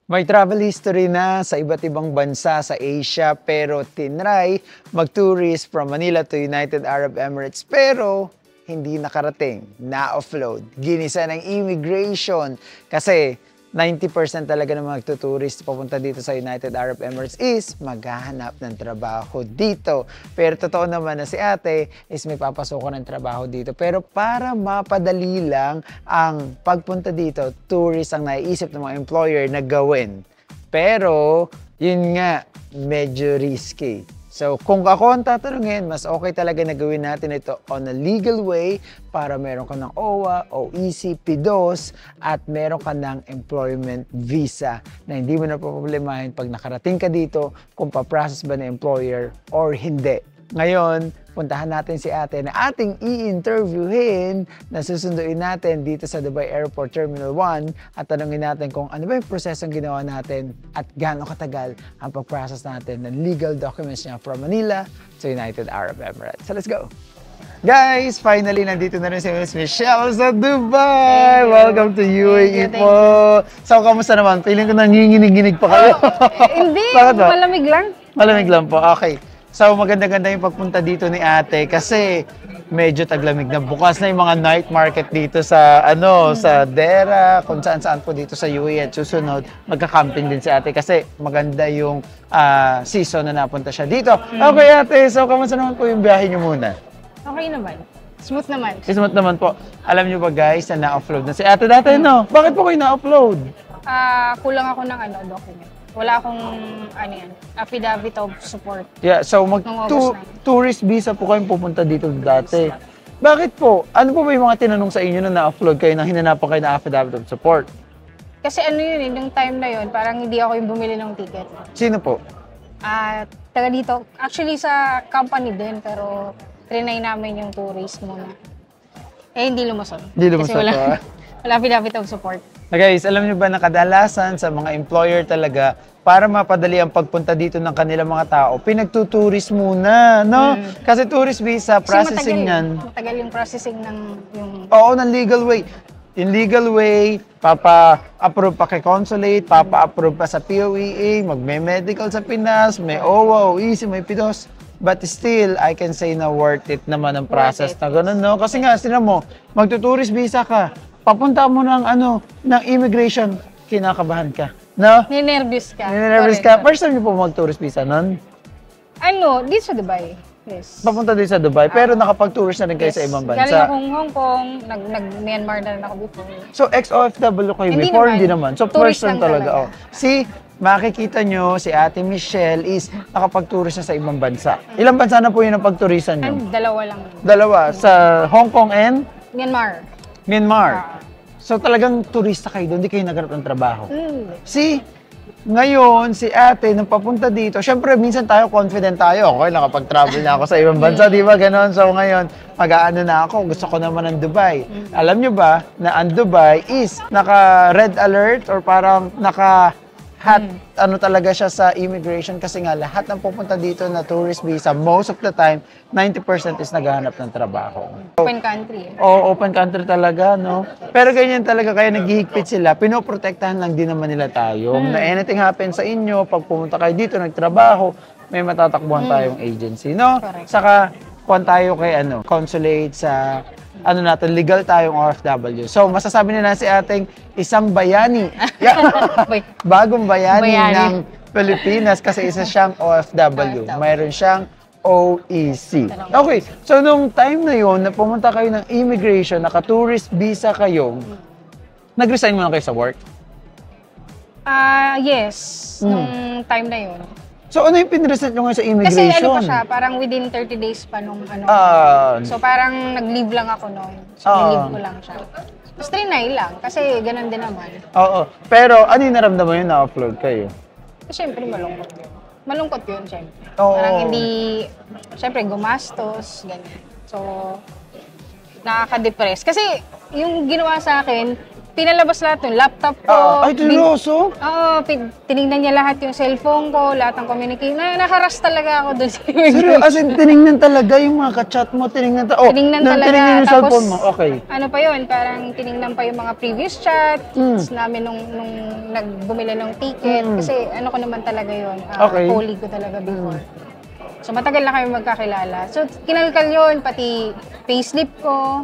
May travel history na sa iba't ibang bansa sa Asia pero tinry mag-tourist from Manila to United Arab Emirates pero hindi nakarating, na-offload. Ginisa ng immigration kasi 90% talaga ng mga nagtuturist papunta dito sa United Arab Emirates is maghahanap ng trabaho dito. Pero totoo naman na si ate is may papasukan ng trabaho dito. Pero para mapadali lang ang pagpunta dito, tourist ang naiisip ng mga employer na gawin. Pero yun nga, medyo risky. So, kung ako ang tatanungin, mas okay talaga na gawin natin ito on a legal way para meron ka ng OWA, OEC, PIDOS, at meron ka ng employment visa na hindi mo na problemahin pag nakarating ka dito kung pa-process ba ng employer or hindi. Ngayon, puntahan natin si ate na ating i-interviewin na susunduin natin dito sa Dubai Airport Terminal 1 at tanungin natin kung ano ba yung prosesong ginawa natin at gaano katagal ang pag-process natin ng legal documents niya from Manila to United Arab Emirates. So let's go! Guys, finally, nandito na rin si Miss Michelle sa Dubai! Welcome to UAE po! So, kamusta naman? Feeling ko nanginginig-ginig pa kayo. Hindi, malamig lang. Malamig lang po, okay. So, maganda-ganda yung pagpunta dito ni ate kasi medyo taglamig na. Bukas na yung mga night market dito sa, sa Dera, kung saan-saan po dito sa UAE at susunod, magka-camping din si ate kasi maganda yung season na napunta siya dito. Okay ate, so kamusta naman po yung biyahe niyo muna? Okay naman. Smooth naman. Smooth naman po. Alam niyo ba guys na na-upload na si ate dati, no? Bakit po kayo na-upload? Kulang ako ng document. Wala akong affidavit of support. Yeah, so tourist visa po kayong pupunta dito dati. Bakit po? Ano po ba yung mga tinanong sa inyo na na-upload kayo na hinanapan kayo na affidavit of support? Kasi yung time na yun, parang hindi ako yung bumili ng ticket. Sino po? Taga dito. Actually sa company din, pero trinay namin yung tourist muna. Hindi lumusot. Hindi lumusot. Kasi wala affidavit of support. Guys, alam niyo ba na kadalasan sa mga employer talaga, para mapadali ang pagpunta dito ng kanilang mga tao, pinagtutourist muna, no? Kasi tourist visa, processing yan. Matagal yung processing ng yung... Oo, ng legal way. In legal way, papa-approve pa kay consulate, papa-approve pa sa POEA, magme-medical sa Pinas, may OWA, OEC, may PIDOS. But still, I can say na worth it naman ang process na gano'n, no? Kasi nga, sila mo, magtutourist visa ka, papunta mo ng ng immigration, kinakabahan ka, no? Ninervous ka. Ninervous ka. First time niyo po mag-tourist visa nun? Dito sa Dubai. Yes. Papunta din sa Dubai, pero nakapag-tourist na rin kayo sa ibang bansa. Galing akong Hong Kong, nag-Myanmar na rin ako before. So, ex-OFW kayo before? Hindi naman. So, first time talaga. See, makikita nyo, si Ate Michelle is nakapag-tourist na sa ibang bansa. Ilang bansa na po yun ang pag-turisan nyo? Dalawa lang. Dalawa? Sa Hong Kong and? Myanmar. So talagang turista kayo doon, hindi kayo naghanap ng trabaho. See, ngayon, si ate, nung papunta dito, syempre, minsan tayo, confident tayo. Okay, nakapag-travel na ako sa ibang bansa, di ba? Ganon. So ngayon, mag-aano na ako, gusto ko naman ng Dubai. Alam nyo ba na ang Dubai is naka-red alert or parang talaga siya sa immigration kasi nga lahat ng pupunta dito na tourist visa, most of the time, 90% is naghahanap ng trabaho. Open country. Oo, open country talaga, no? Pero ganyan talaga, kaya naghihigpit sila, pinoprotektahan lang din naman nila tayo. Na anything happen sa inyo, pag pumunta kayo dito, nagtrabaho, may matatakbuhan tayong agency, no? Correct. Saka, kuhan tayo kay consulate sa legal tayong OFW. So, masasabi nila si ating isang bayani. Bagong bayani ng Pilipinas kasi isa siyang OFW. Mayroon siyang OEC. Okay, so nung time na yon na pumunta kayo ng immigration, naka-tourist visa kayo, nag-resign muna kayo sa work? Yes, nung time na yon. So, ano yung pinresent nyo ngayon sa immigration? Kasi pa siya, parang within 30 days pa nung so, parang nag-leave lang ako noon. So, nag-leave ko lang siya. Tapos trinay lang, kasi ganun din naman. Oo. Pero, ano yung naramdaman yun na-upload kayo? Siyempre, malungkot yun. Malungkot yun, siyempre. Oo. Parang hindi, siyempre, gumastos, ganyan. So, nakaka-depress. Kasi, yung ginawa sa akin, pinalabas lahat yung laptop ko. Ay, seryoso? Oo, tinignan niya lahat yung cellphone ko, lahat ng communication. Nakaras talaga ako doon sa Seryo, as in, tinignan talaga yung mga ka-chat mo, tinignan tinignan talaga. Tinignan yung Tapos, cellphone mo, okay. Ano pa yun, parang tinignan pa yung mga previous chat namin nung bumili ng ticket. Kasi ano ko naman talaga yun, colleague ko talaga before. So matagal na kami magkakilala. So kinalkal yun, pati payslip ko.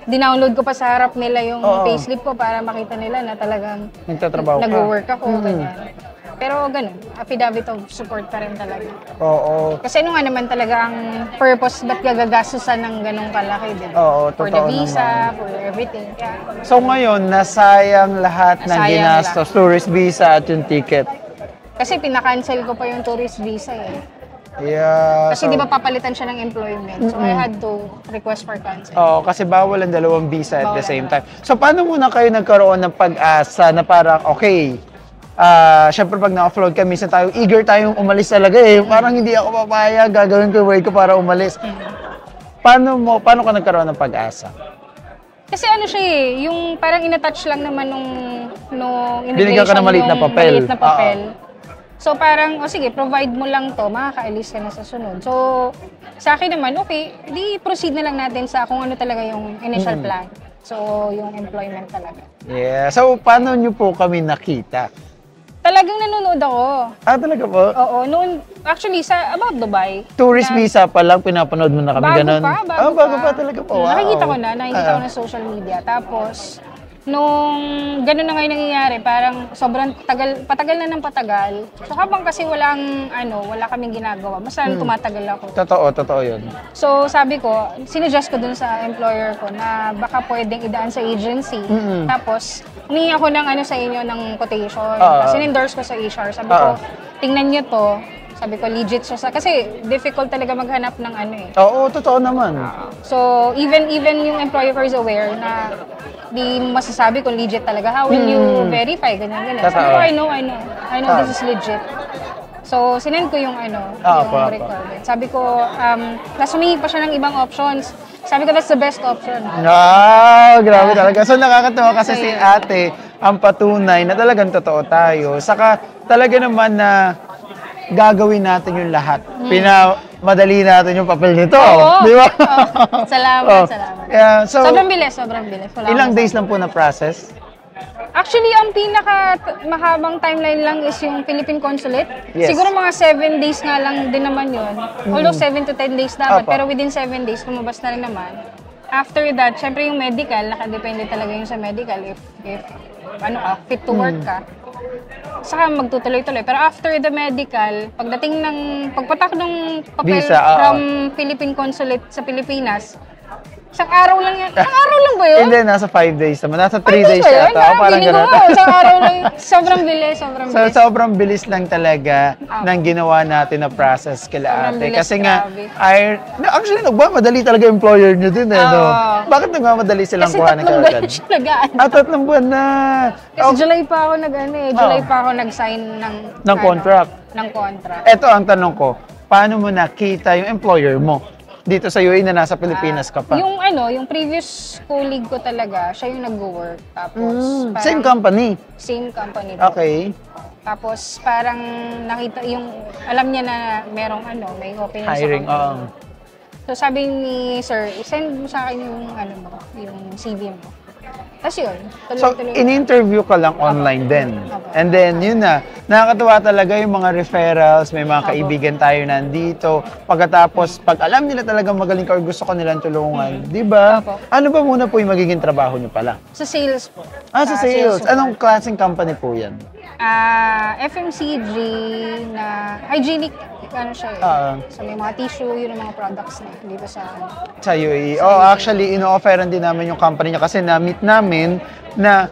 Dinownload ko pa sa harap nila yung payslip ko para makita nila na talagang nagtatrabaho ka. Nag-work ako, ganyan. Pero ganun, affidavit of support pa rin talaga. Oo. Kasi ano nga naman talaga ang purpose, ba't gagagastusan ng ganong kalaki, din? Oo, for the visa, for everything. Kaya, so ngayon, nasayang lahat ng ginastos, tourist visa at yung ticket. Kasi pinakancel ko pa yung tourist visa eh. Yeah. Kasi di ba papalitan siya ng employment. So I had to request for cancel. Oo, kasi bawal ang dalawang visa at the same time. So paano muna kayo nagkaroon ng pag-asa na parang okay, syempre pag na-offload ka, minsan tayo, eager tayong umalis talaga eh. Parang hindi ako papayag, gagawin ko yung work ko para umalis. Paano ka nagkaroon ng pag-asa? Kasi ano siya eh, yung parang in-attach lang naman nung immigration. Binigyan ka ng maliit na papel. Maliit na papel. So parang, sige, provide mo lang to, makakaalis ka na sa sunod. So, sa akin naman, okay, di proceed na lang natin sa kung ano talaga yung initial plan. So, yung employment talaga. Yeah. So, paano nyo po kami nakita? Talagang nanonood ako. Talaga po? Oo, noon, actually, sa About Dubai. Tourist visa pa lang, pinapanood mo na kami ganun? Bago pa talaga po. Wow. Nakikita ko na social media. Tapos, nung gano'n na ngayon nangyayari, parang sobrang patagal na ng patagal. So habang kasi wala kaming ginagawa, basta tumatagal ako. Totoo yun. So sabi ko, sinuggest ko dun sa employer ko na baka pwedeng idaan sa agency. Tapos, humingi ako ng sa inyo ng quotation. Sinendorse ko sa HR. Sabi ko, tingnan nyo to. Sabi ko, legit siya. Kasi difficult talaga maghanap ng Oo, totoo naman. So, even yung employer ko is aware na di masasabi kung legit talaga. How will you verify? Ganyan. Sabi ko, I know this is legit. So, sinend ko yung requirement. Sabi ko, tapos humingi pa siya ng ibang options. Sabi ko, that's the best option. Grabe talaga. So, nakakatawa kasi si ate ang patunay na talagang totoo tayo. Saka talaga naman na gagawin natin yung lahat. Madali natin yung papel nito. Di ba? Salamat. Yeah, so, sobrang bilis. Ilang days lang po na process? Actually, ang pinaka-mahabang timeline lang is yung Philippine Consulate. Yes. Siguro mga 7 days nga lang din naman yun. Although 7 to 10 days dapat, pero within 7 days, lumabas na rin naman. After that, syempre yung medical, nakadepende talaga yung sa medical if fit to work ka. Saka magtutuloy-tuloy. Pero after the medical, pagpatak ng papel visa, from Philippine Consulate sa Pilipinas, isang araw lang yan. Isang araw lang ba yun? Hindi, nasa 5 days naman. Nasa 3 days yata. Parang gano'n. Isang araw lang. Sobrang bilis. So, sobrang bilis lang talaga ng ginawa natin na process kila ate. Kasi nga, actually, nagmamadali talaga employer nyo din eh. Bakit nagmamadali silang kuhanin ka agad? Kasi 3 buwan siya nagaan. 3 buwan na. Kasi July pa ako nag-sign ng contract. Ito ang tanong ko, paano mo nakita yung employer mo dito sa UAE na nasa Pilipinas ka pa? Yung previous colleague ko talaga, siya yung nag-work. Tapos, same company? Same company. Okay. Tapos, parang nakita alam niya na may opening hiring, sa company. So, sabi ni sir, send mo sa akin yung CV mo. Tapos yun, tuloy-tuloy. So, in-interview ka lang online din. And then, yun na. Nakakatuwa talaga yung mga referrals, may mga kaibigan tayo nandito. Pagkatapos, pag alam nila talaga magaling ka or gusto ko nilang tulungan, di ba? Ano ba muna po yung magiging trabaho niyo pala? Sa sales po. Sa sales. Anong klaseng company po yan? FMCG na hygienic. So may mga tissue, yun ang mga products na dito sa UAE. Actually, ino-offeran din namin yung company niya kasi na-meet namin na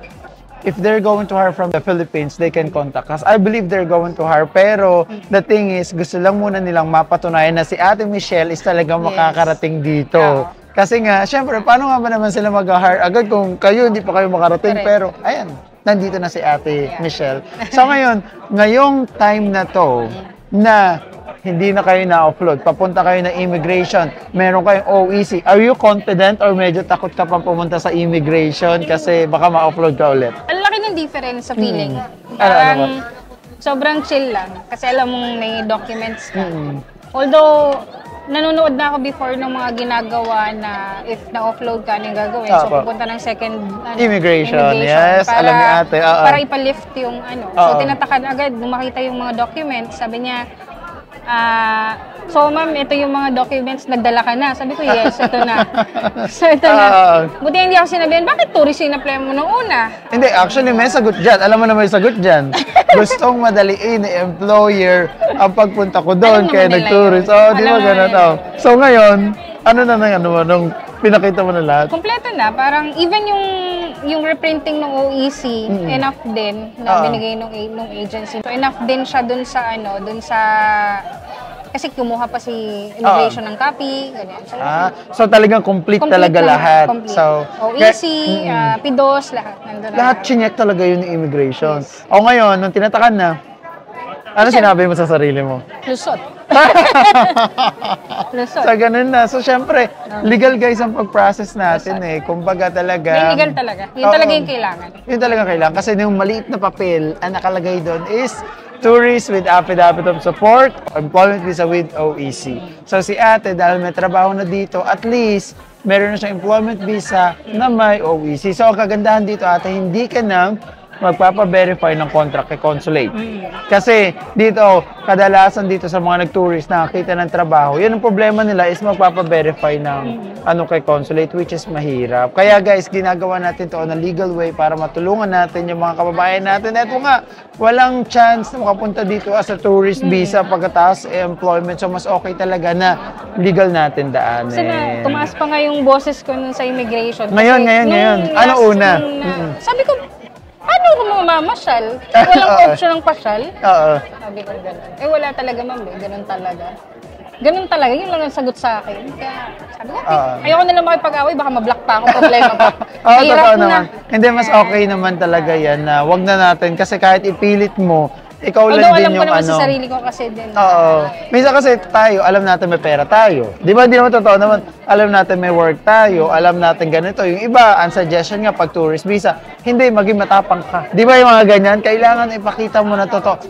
if they're going to hire from the Philippines, they can contact us. I believe they're going to hire, pero the thing is, gusto lang muna nilang mapatunayan na si Ate Michelle is talagang makakarating dito. Kasi nga, syempre, paano nga ba naman sila mag-hire agad kung kayo hindi pa kayo makarating? Pero, ayan, nandito na si Ate Michelle. So ngayon, ngayong time na to, na hindi na kayo na-offload, papunta kayo ng immigration, meron kayong OEC, are you confident or medyo takot ka pang pumunta sa immigration kasi baka ma-offload ka ulit? Ang laki ng difference sa feeling. Ano Parang sobrang chill lang. Kasi alam mong may documents ka. Although, nanonood na ako before ng mga ginagawa na if na-offload ka, anong gagawin? So, pupunta ng second immigration. Yes, para, alam ni ate. Para ipalift yung ano. So, tinatakan agad, nung makita yung mga documents, sabi niya, so ma'am, ito yung mga documents, nagdala ka na. Sabi ko, yes, ito na. So, ito na. Buti hindi ako sinabihan, bakit tourist yung in-apply mo nung una? Hindi, actually may sagot dyan. Alam mo na may sagot dyan. Gustong madaliin ni employer ang pagpunta ko doon kaya nag-tourist. Di ba ganun? So ngayon, ano na nang nung pinakita mo na lahat? Kompleto na. Parang even yung reprinting ng OEC, enough din na binigay nung agency. So enough din siya dun sa kasi kumuha pa si immigration ng copy, ganyan. So talagang complete talaga lahat. Complete. So OEC, PIDOS, lahat. Lahat chinek talaga yun ng immigration. Yes. O ngayon, nung tinatakan na, ano sinabi mo sa sarili mo? Lusot. Lusot. So ganun na. So syempre, legal guys ang pag-process natin Kumbaga talaga. May legal talaga. Yun talaga yung kailangan. Yun talaga kailangan. Kasi yung maliit na papel, ang nakalagay doon is tourist with affidavit of support, employment visa with OEC. So si ate, dahil may trabaho na dito, at least, meron na siyang employment visa na may OEC. So ang kagandahan dito ate, hindi ka na magpapa-verify ng contract kay consulate. Kasi dito, kadalasan dito sa mga nag-tourist nakakita ng trabaho, yun ang problema nila is magpapa-verify ng kay consulate, which is mahirap. Kaya guys, ginagawa natin to on a legal way para matulungan natin yung mga kababayan natin. Eto nga, walang chance na makapunta dito as a tourist visa pagkatapos employment. So mas okay talaga na legal natin daanin. Kasi tumaas pa nga yung boses ko nun sa immigration. Ngayon. Ano una? Sabi ko, paano ko mamamasyal? Walang option ng pasyal? Sabi ko gano'n. Wala talaga ma'am ganun talaga. Ganun talaga, yun lang ang sagot sa akin. Kaya sabi ko, ayoko na lang makipag-away, baka ma-block pa ako, problema pa. Totoo naman. Hindi, mas okay naman talaga yan na wag na natin kasi kahit ipilit mo, ikaw lang din yung alam ko naman sa sarili ko kasi din. Minsan kasi tayo, alam natin may pera tayo. Di ba, di naman totoo naman, alam natin may work tayo, alam natin ganito. Yung iba, ang suggestion nga, pag tourist visa, hindi, maging matapang ka. Di ba yung mga ganyan? Kailangan ipakita mo na totoo.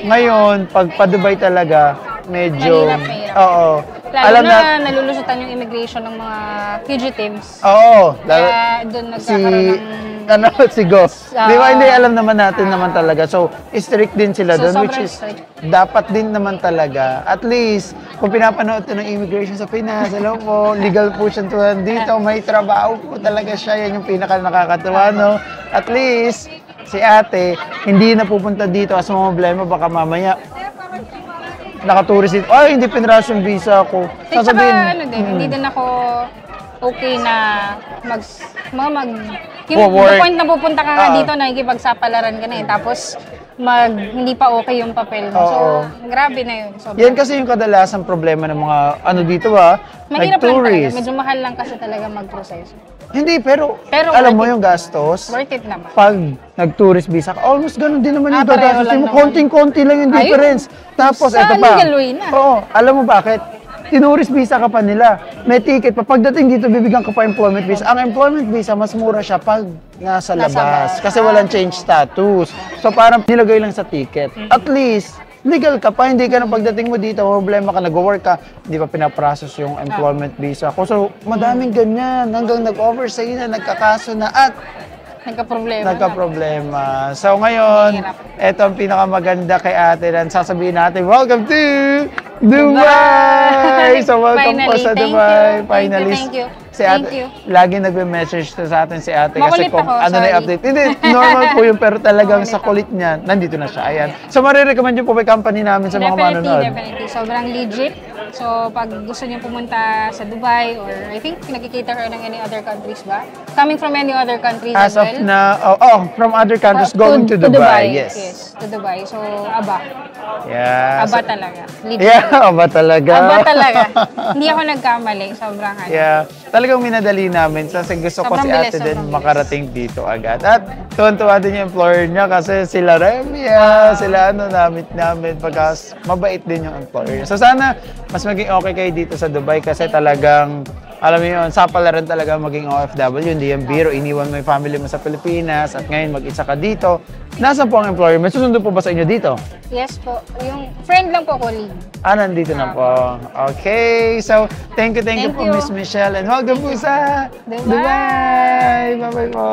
Ngayon, pag pa-Dubai talaga, medyo... Mahirap. Lalo na nalulusutan yung immigration ng mga fugitives. Kaya doon nagkakaroon ng... si Goss. Di ba, hindi alam naman natin naman talaga. So, strict din sila doon, which is dapat din naman talaga. At least, kung pinapanood ito ng immigration sa Pinas, hello po, legal po siya dito, may trabaho po talaga siya. Yan yung pinaka nakakatuwa, no? At least, si ate, hindi na pupunta dito as mga problema, baka mamaya nakatourist dito. Ay, hindi pinrush yung visa ko. Sasabihin, hindi din ako okay na yung point na pupunta ka nga dito, nakikipagsapalaran ka na tapos hindi pa okay yung papel mo. So, grabe na yun. Yan kasi yung kadalasan problema ng mga dito mahirap lang talaga. Medyo mahal lang kasi talaga mag-proseso. Hindi, pero alam mo yung gastos. Worth it naman. Pag nag-tourist visa ka, almost ganun din naman yung gastos. Konting-konti lang yung difference. Tapos, ito pa. Legal way na. Alam mo bakit? Tinurist visa ka pa nila. May ticket pa. Pagdating dito, bibigyan ka pa employment visa. Ang employment visa, mas mura siya pag nasa labas. Kasi walang change status. So, parang nilagay lang sa ticket. At least, legal ka pa, hindi ka na pagdating mo dito, problema ka, nag-work ka, hindi pa pinaprocess yung employment visa ko. So, madaming ganyan, hanggang nag-overstay na, nagkakaso na, at nagka-problema. So, ngayon, ito ang pinakamaganda kay ate na sasabihin natin, welcome to Dubai! So, welcome po sa Dubai. Finally. Thank you. Si ate, lagi nagbe-message sa atin si ate Makulit kasi kung ako, ano na yung update. Hindi, normal po yun, pero talagang sa kulit niya, nandito na siya. Ayan. So, marirecommend niyo po may company namin sa mga manonood. Definitely. Sobrang legit. So, pag gusto niyo pumunta sa Dubai or I think nagkikita kayo ng any other countries ba? Coming from any other countries as well? As of now, from other countries going to Dubai. Yes. to Dubai. So, aba. Yeah. Aba talaga. Aba talaga. Aba talaga. Hindi ako nagkamali. Sobrang ano. Yeah. Talagang minadali namin kasi gusto ko si ate din makarating dito agad. At tuwan-tuwa din yung employer niya kasi sila Remia, sila namin pagka mabait din yung employer. So sana mas maging okay kayo dito sa Dubai kasi talagang alam mo yun, sapalaran talaga maging OFW, hindi yung biro, iniwan mo yung family mo sa Pilipinas at ngayon mag-isa ka dito. Nasaan po ang employer? May susundo po ba sa inyo dito? Yes po. Yung friend lang po, colleague. Nandito na po. Okay. So, thank you po, Miss Michelle. And welcome po sa Dubai. Bye-bye po.